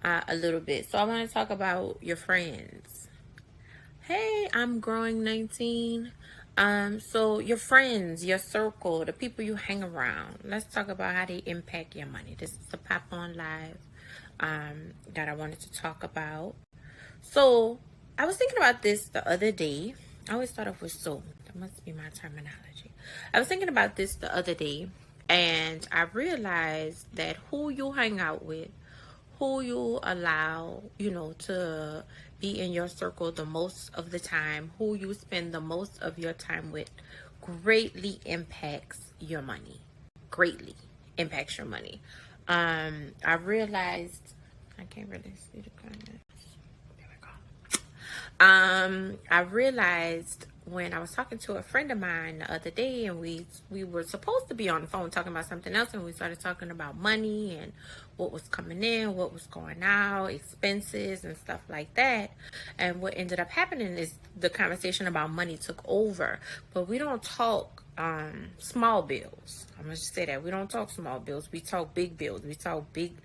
a little bit. So I want to talk about your friends. Hey, I'm growing 19. So your friends, your circle, the people you hang around. Let's talk about how they impact your money. This is the Pop On Live that I wanted to talk about. So I was thinking about this the other day. I always start off with so. That must be my terminology. I was thinking about this the other day, and I realized that who you hang out with, who you allow, to be in your circle the most of the time, who you spend the most of your time with, greatly impacts your money. Greatly impacts your money. I realized I can't really see the comment. I realized when I was talking to a friend of mine the other day, and we were supposed to be on the phone talking about something else, and we started talking about money and what was coming in, what was going out, expenses and stuff like that. And what ended up happening is the conversation about money took over, but we don't talk small bills. I'm gonna just say that we don't talk small bills. We talk big bills. We talk big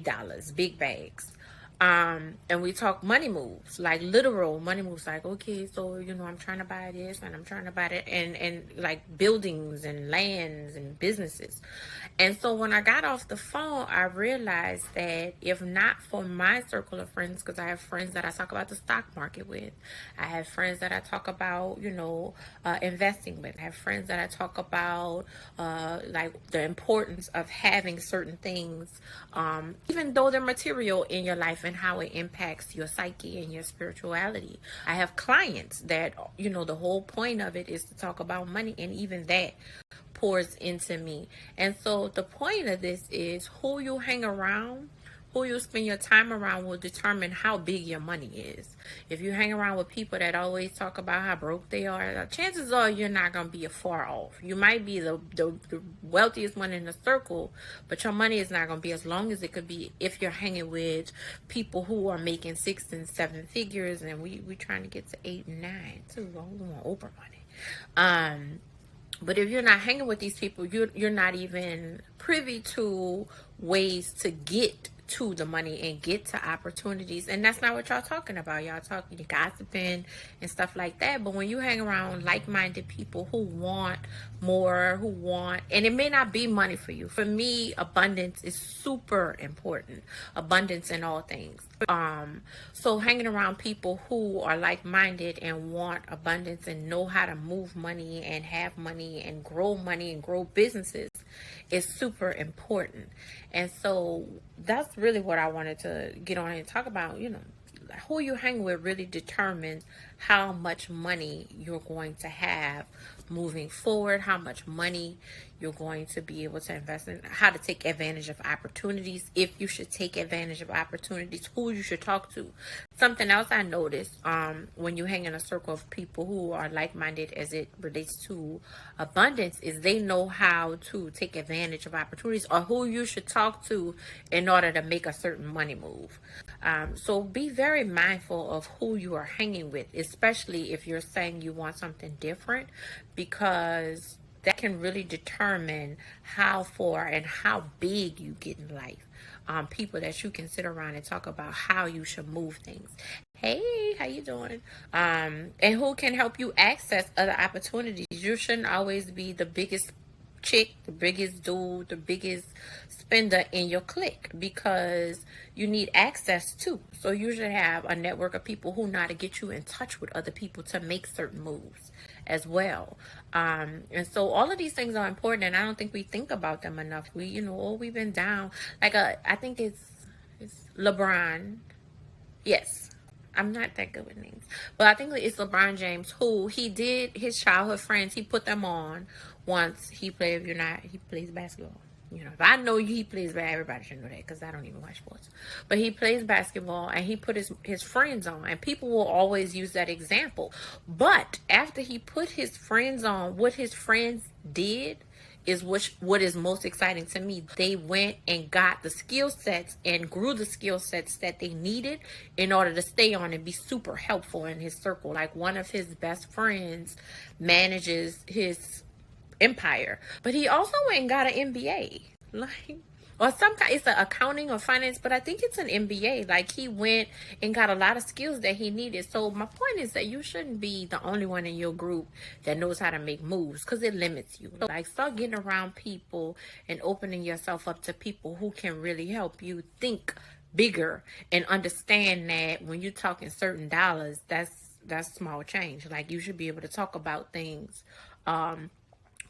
dollars, big bags. And we talk money moves, like literal money moves, like, okay, so, I'm trying to buy this and I'm trying to buy that, and like buildings and lands and businesses. And so when I got off the phone, I realized that if not for my circle of friends, because I have friends that I talk about the stock market with, I have friends that I talk about, investing with, I have friends that I talk about, like the importance of having certain things, even though they're material in your life, and how it impacts your psyche and your spirituality. I have clients that, the whole point of it is to talk about money, and even that pours into me. And so the point of this is who you hang around, who you spend your time around will determine how big your money is. If you hang around with people that always talk about how broke they are, chances are you're not going to be far off. You might be the wealthiest one in the circle, but your money is not going to be as long as it could be if you're hanging with people who are making 6 and 7 figures, and we trying to get to 8 and 9 too. We want Oprah money. But if you're not hanging with these people, you're not even privy to ways to get to the money and get to opportunities. And that's not what y'all talking about. Y'all talking gossiping and stuff like that. But when you hang around like-minded people who want more, and it may not be money for you. For me, abundance is super important. Abundance in all things. So hanging around people who are like-minded and want abundance and know how to move money and have money and grow businesses is super important. And so that's really what I wanted to get on and talk about. Who you hang with really determines how much money you're going to have moving forward, how much money you're going to be able to invest in, how to take advantage of opportunities, if you should take advantage of opportunities, who you should talk to. Something else I noticed when you hang in a circle of people who are like-minded as it relates to abundance is they know how to take advantage of opportunities, or who you should talk to in order to make a certain money move. So be very mindful of who you are hanging with, especially if you're saying you want something different, because that can really determine how far and how big you get in life. People that you can sit around and talk about how you should move things. Hey, how you doing? And who can help you access other opportunities. You shouldn't always be the biggest chick, the biggest dude, the biggest spender in your clique, because you need access too. So you should have a network of people who know how to get you in touch with other people to make certain moves as well. And so all of these things are important, and I don't think we think about them enough. We've been down. Like I think it's LeBron. Yes. I'm not that good with names, but I think it's LeBron James, who he did his childhood friends. He put them on once he played. If you're not, he plays basketball. If I know he plays basketball, everybody should know that, because I don't even watch sports. But he plays basketball, and he put his friends on, and people will always use that example. But after he put his friends on, what his friends did is what is most exciting to me. They went and got the skill sets and grew the skill sets that they needed in order to stay on and be super helpful in his circle. Like, one of his best friends manages his empire, but he also went and got an MBA. Like, or some kind, it's an accounting or finance, but I think it's an MBA. Like, he went and got a lot of skills that he needed. So my point is that you shouldn't be the only one in your group that knows how to make moves, because it limits you. Like, start getting around people and opening yourself up to people who can really help you think bigger and understand that when you're talking certain dollars, that's small change. Like, you should be able to talk about things on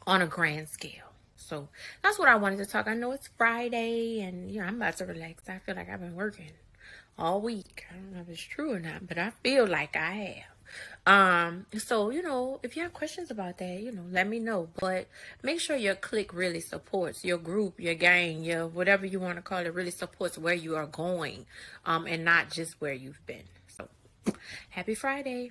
a grand scale. So that's what I wanted to talk. I know it's Friday and I'm about to relax. I feel like I've been working all week. I don't know if it's true or not, but I feel like I have. So, if you have questions about that, let me know. But make sure your clique really supports your group, your gang, your whatever you want to call it, really supports where you are going, and not just where you've been. So happy Friday.